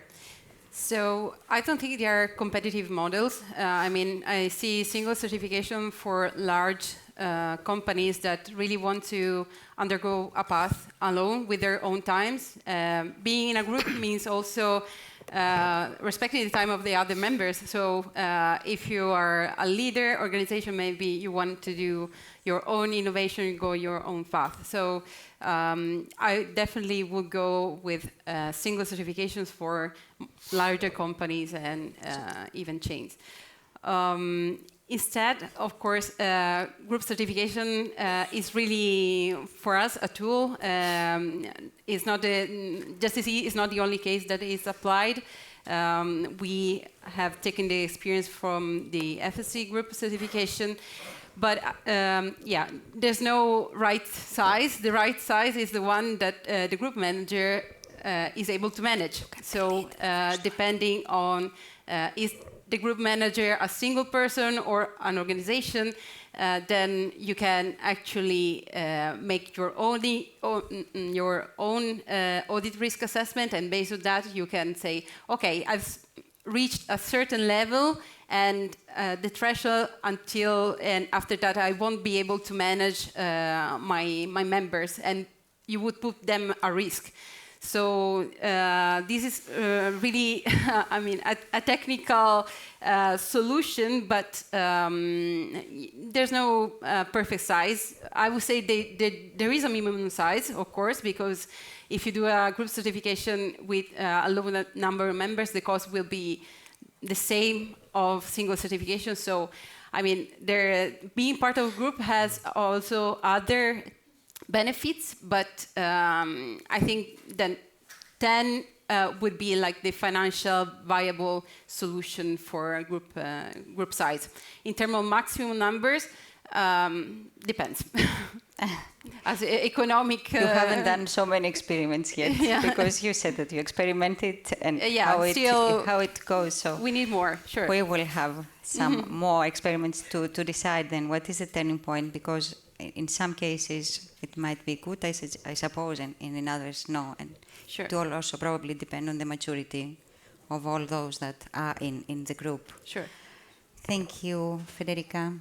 So I don't think they are competitive models. I mean, I see single certification for large companies that really want to undergo a path alone with their own times. Being in a group means also respecting the time of the other members. So if you are a leader organization, maybe you want to do your own innovation, go your own path. So I definitely would go with single certifications for larger companies and even chains. Instead, of course, group certification is really, for us, a tool. It's not GSTC is not the only case that is applied. We have taken the experience from the FSC group certification. But yeah, there's no right size. The right size is the one that the group manager is able to manage. So depending on is the group manager a single person or an organization, then you can actually make your own audit risk assessment, and based on that you can say, okay, I've reached a certain level and the threshold until, and after that I won't be able to manage my members, and you would put them at risk. So this is really, I mean, a technical solution, but there's no perfect size. I would say there is a minimum size, of course, because if you do a group certification with a low number of members, the cost will be the same of single certification. So, I mean, being part of a group has also other benefits, but I think then 10 would be like the financial viable solution for a group size. In terms of maximum numbers, depends. As economic, you haven't done so many experiments yet, yeah. Because you said that you experimented and yeah, how it goes. So we need more. Sure, we will have some more experiments to decide then what is the turning point, because in some cases it might be good, I suppose, and in others no. And sure. It will also probably depend on the maturity of all those that are in the group. Sure. Thank you, Federica.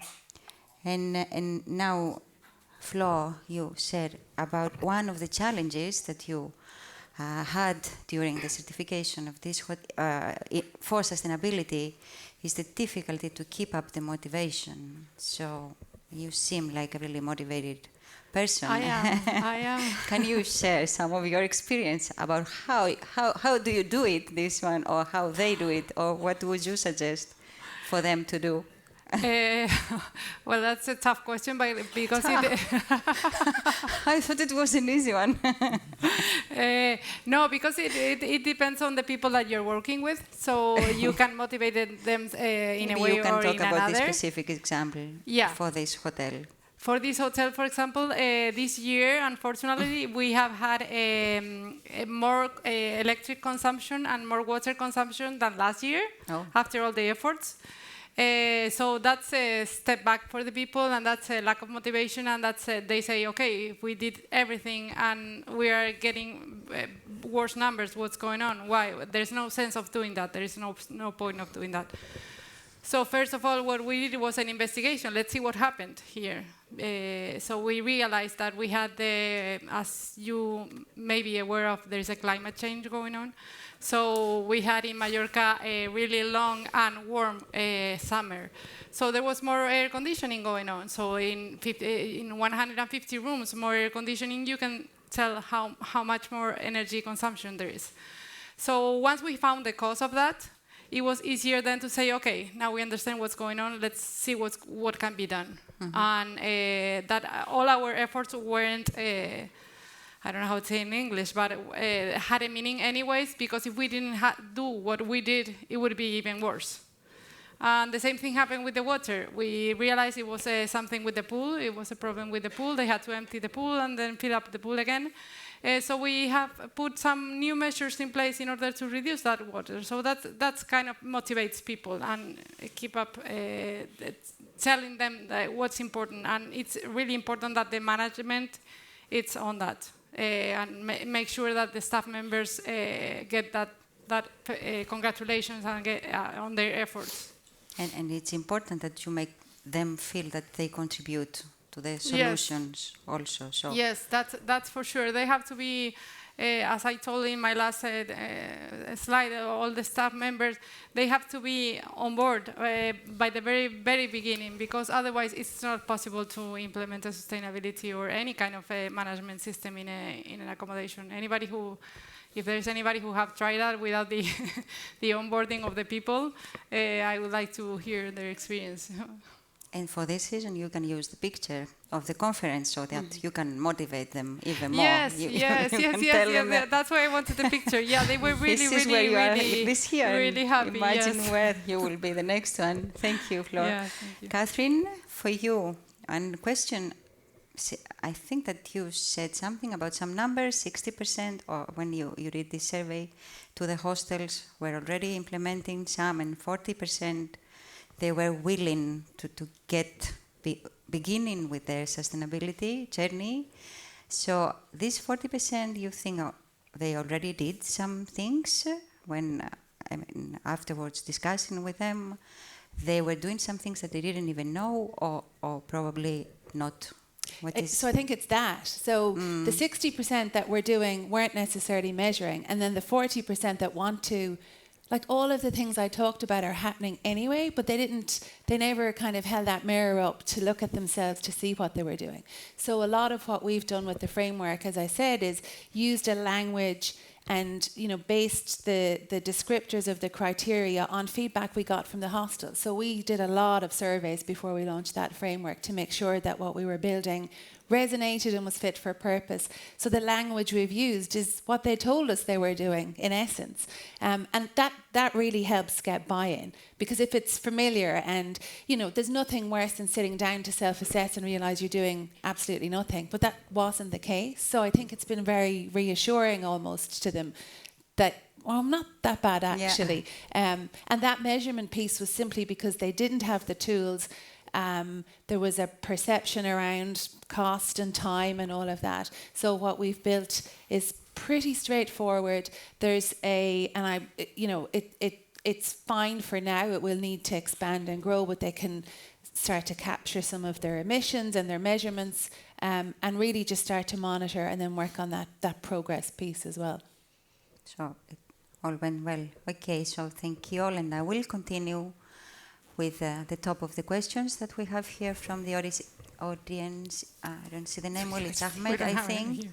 And now, Flo, you said about one of the challenges that you had during the certification of this for sustainability is the difficulty to keep up the motivation. So you seem like a really motivated person. I am. Can you share some of your experience about how do you do it, this one, or how they do it, or what would you suggest for them to do? Well, that's a tough question, because I thought it was an easy one. No, because it depends on the people that you're working with. So you can motivate them in a way or in another. You can talk about this specific example for this hotel. For this hotel, for example, this year, unfortunately, we have had more electric consumption and more water consumption than last year, after all the efforts. So that's a step back for the people, and that's a lack of motivation, and that's they say, okay, if we did everything and we are getting worse numbers, what's going on? Why? There's no sense of doing that. There is no point of doing that. So first of all, what we did was an investigation. Let's see what happened here. So we realized that we had, as you may be aware of, there's a climate change going on. So we had in Mallorca a really long and warm summer. So there was more air conditioning going on. So in 150 rooms, more air conditioning, you can tell how much more energy consumption there is. So once we found the cause of that, it was easier then to say, okay, now we understand what's going on, let's see what can be done. And that all our efforts weren't, I don't know how to say in English, but had a meaning anyways, because if we didn't do what we did, it would be even worse. And the same thing happened with the water. We realized it was something with the pool. It was a problem with the pool. They had to empty the pool and then fill up the pool again. So we have put some new measures in place in order to reduce that water. So that kind of motivates people and keep up telling them what's important. And it's really important that the management is on that and make sure that the staff members get that congratulations and get on their efforts. And it's important that you make them feel that they contribute to the solutions also. So yes, that's for sure. They have to be, as I told in my last slide, all the staff members, they have to be on board by the very, very beginning, because otherwise it's not possible to implement a sustainability or any kind of management system in an accommodation. If there's anybody who have tried that without the onboarding of the people, I would like to hear their experience. and for this reason, you can use the picture of the conference so that you can motivate them even more. Yes. That's why I wanted the picture. Yeah, they were really, really happy. Imagine where you will be the next one. Thank you, Flor. Yeah, thank you. Catherine, for you, and question. I think that you said something about some numbers, 60%, or when you did this survey to the hostels were already implementing some, and 40% they were willing to beginning with their sustainability journey. So this 40%, you think they already did some things when, afterwards discussing with them, they were doing some things that they didn't even know, or probably not. So I think it's that. So the 60% that we're doing weren't necessarily measuring, and then the 40% that want to, like all of the things I talked about are happening anyway, but they never kind of held that mirror up to look at themselves to see what they were doing. So a lot of what we've done with the framework, as I said, is used a language and based the descriptors of the criteria on feedback we got from the hostels. So we did a lot of surveys before we launched that framework to make sure that what we were building resonated and was fit for purpose. So the language we've used is what they told us they were doing, in essence. And that really helps get buy-in, because if it's familiar and, there's nothing worse than sitting down to self-assess and realise you're doing absolutely nothing. But that wasn't the case. So I think it's been very reassuring almost to them that, well, I'm not that bad actually. Yeah. And that measurement piece was simply because they didn't have the tools. There was a perception around cost and time and all of that. So what we've built is pretty straightforward. There's it's fine for now. It will need to expand and grow, but they can start to capture some of their emissions and their measurements, and really just start to monitor and then work on that progress piece as well. So it all went well. Okay, so thank you all, and I will continue with the top of the questions that we have here from the audience. I don't see the name. Well, it's Ahmed, I think.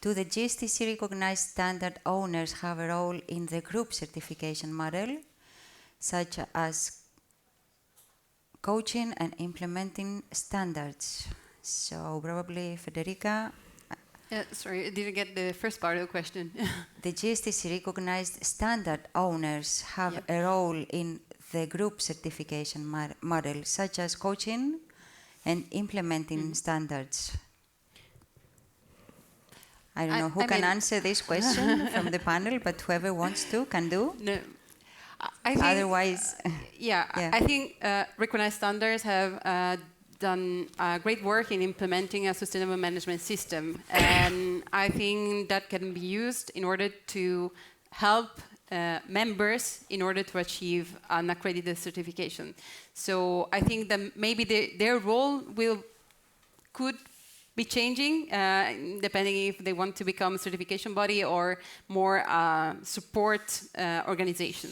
Do the GSTC recognized standard owners have a role in the group certification model, such as coaching and implementing standards? So probably Federica. Sorry, I didn't get the first part of the question. The GSTC recognized standard owners have a role in the group certification model, such as coaching and implementing standards. I don't know who can answer this question from the panel, but whoever wants to can do. No. I think, otherwise, I think recognized standards have done great work in implementing a sustainable management system, and I think that can be used in order to help members in order to achieve an accredited certification. So I think that maybe their role could be changing depending if they want to become a certification body or more support organization.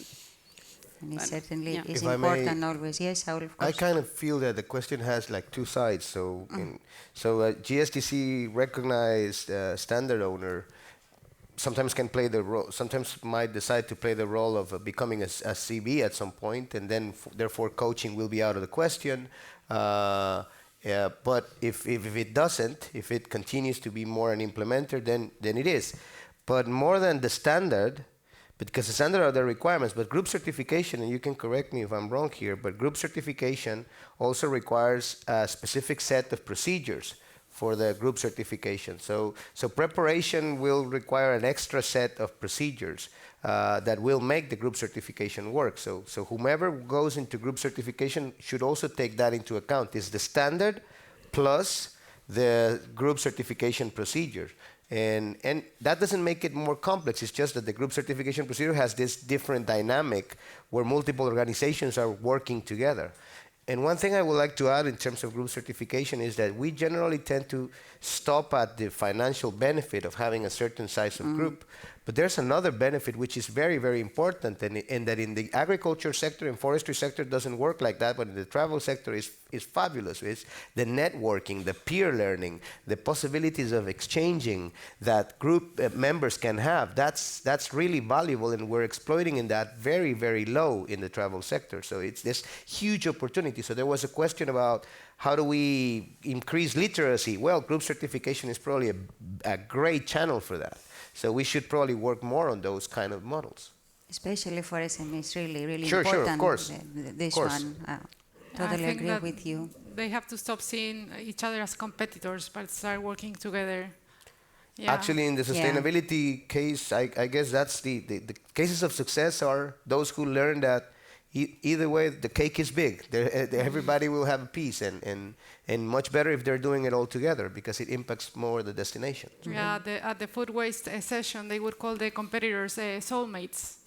And it But, certainly yeah. is If I may, important always. Yes, I will, of I course. kind of feel that the question has like two sides. GSTC recognized standard owner sometimes can play the role, sometimes might decide to play the role of becoming a CB at some point, and then therefore coaching will be out of the question. Yeah, but if it doesn't, if it continues to be more an implementer, then it is. But more than the standard, because the standard are the requirements, but group certification, and you can correct me if I'm wrong here, but group certification also requires a specific set of procedures for the group certification. So preparation will require an extra set of procedures that will make the group certification work. So whomever goes into group certification should also take that into account. It's the standard plus the group certification procedure. And that doesn't make it more complex. It's just that the group certification procedure has this different dynamic where multiple organizations are working together. And one thing I would like to add in terms of group certification is that we generally tend to stop at the financial benefit of having a certain size of group. But there's another benefit which is very, very important, and that in the agriculture sector and forestry sector doesn't work like that, but in the travel sector is fabulous. It's the networking, the peer learning, the possibilities of exchanging that group members can have. That's really valuable, and we're exploiting in that very, very low in the travel sector. So it's this huge opportunity. So there was a question about how do we increase literacy? Well, group certification is probably a great channel for that. So we should probably work more on those kind of models. Especially for SMEs, really, really Sure, important. of course. This Of course. one. I Totally think agree that with you. they have to stop seeing each other as competitors, but start working together. Yeah. Actually, in the sustainability case, I guess that's the cases of success are those who learn that either way, the cake is big. Everybody will have a piece, and much better if they're doing it all together because it impacts more the destination. Yeah, at the food waste session, they would call the competitors soulmates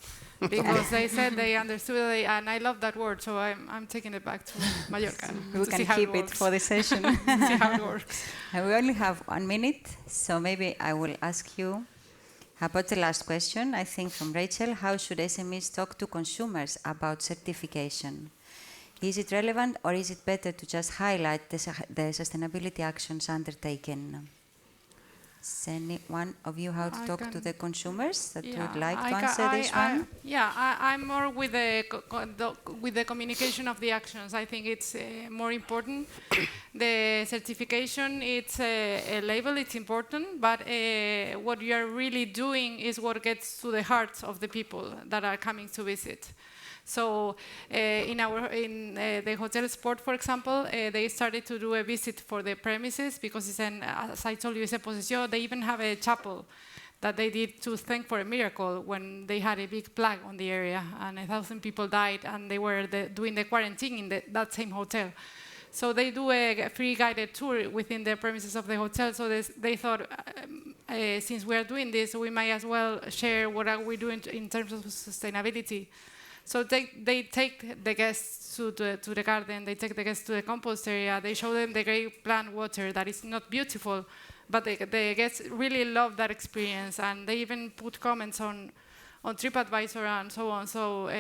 because they said they understood it, and I love that word, so I'm taking it back to Mallorca. We to can see how keep it works. for the session. See how it works. We only have 1 minute, so maybe I will ask you about the last question, I think from Rachel. How should SMEs talk to consumers about certification? Is it relevant, or is it better to just highlight the sustainability actions undertaken? Is any one of you how to talk to the consumers that would like to answer this one? I'm more with the communication of the actions. I think it's more important. The certification, it's a label, it's important, but what you are really doing is what gets to the hearts of the people that are coming to visit. So in the hotel sport, for example, they started to do a visit for the premises because it's as I told you, it's a possession. They even have a chapel that they did to thank for a miracle when they had a big plague on the area and 1,000 people died, and they were doing the quarantine in that same hotel. So they do a free guided tour within the premises of the hotel. So they thought, since we are doing this, we might as well share what are we doing in terms of sustainability. So they take the guests to the garden, they take the guests to the compost area, they show them the great plant water that is not beautiful, but the guests really love that experience, and they even put comments on TripAdvisor and so on. So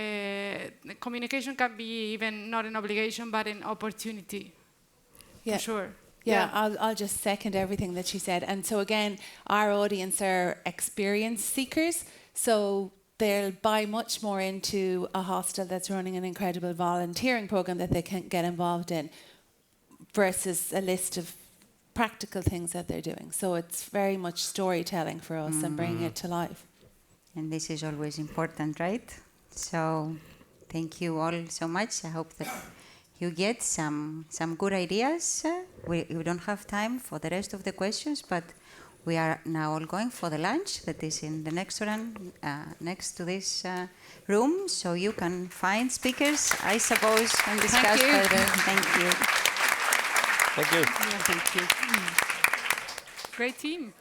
communication can be even not an obligation, but an opportunity, for sure. Yeah, I'll just second everything that she said. And so again, our audience are experience seekers, so they'll buy much more into a hostel that's running an incredible volunteering program that they can get involved in versus a list of practical things that they're doing. So it's very much storytelling for us and bringing it to life. And this is always important, right? So thank you all so much. I hope that you get some good ideas. We don't have time for the rest of the questions, but we are now all going for the lunch that is in the next one, next to this room. So you can find speakers, I suppose, and discuss further. Thank you. Thank you. Thank you. Great team.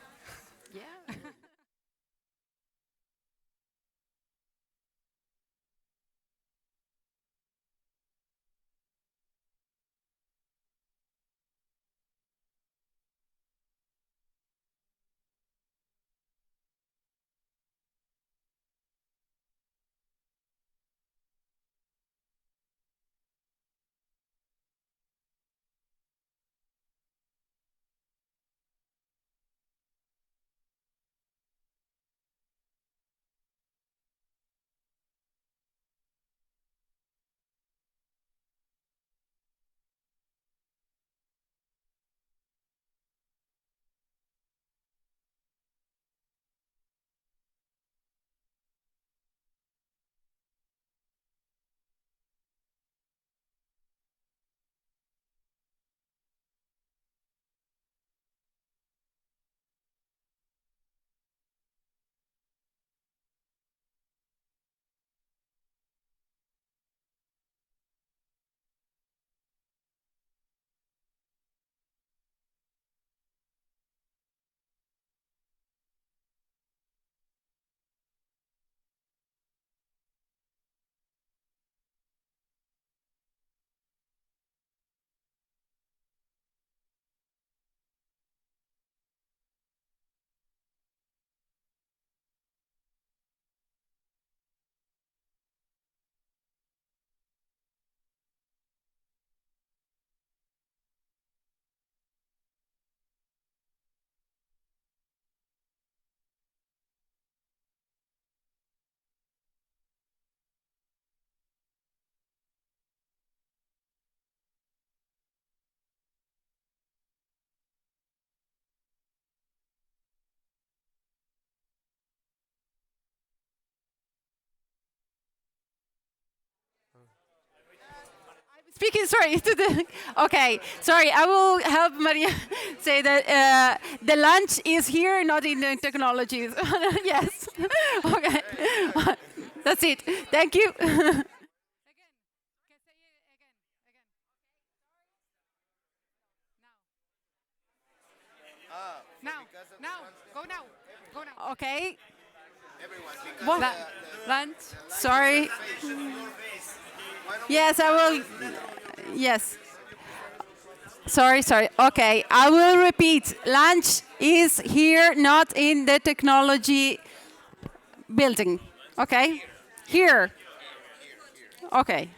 Speaking, sorry, to the, okay, sorry, I will help Maria say that the lunch is here, not in the technologies. Yes, okay, that's it. Thank you. Go now. Okay, Lunch. sorry. Yes, I will. Yes. Sorry. Okay, I will repeat. Lunch is here, not in the technology building. Okay? Here. Okay.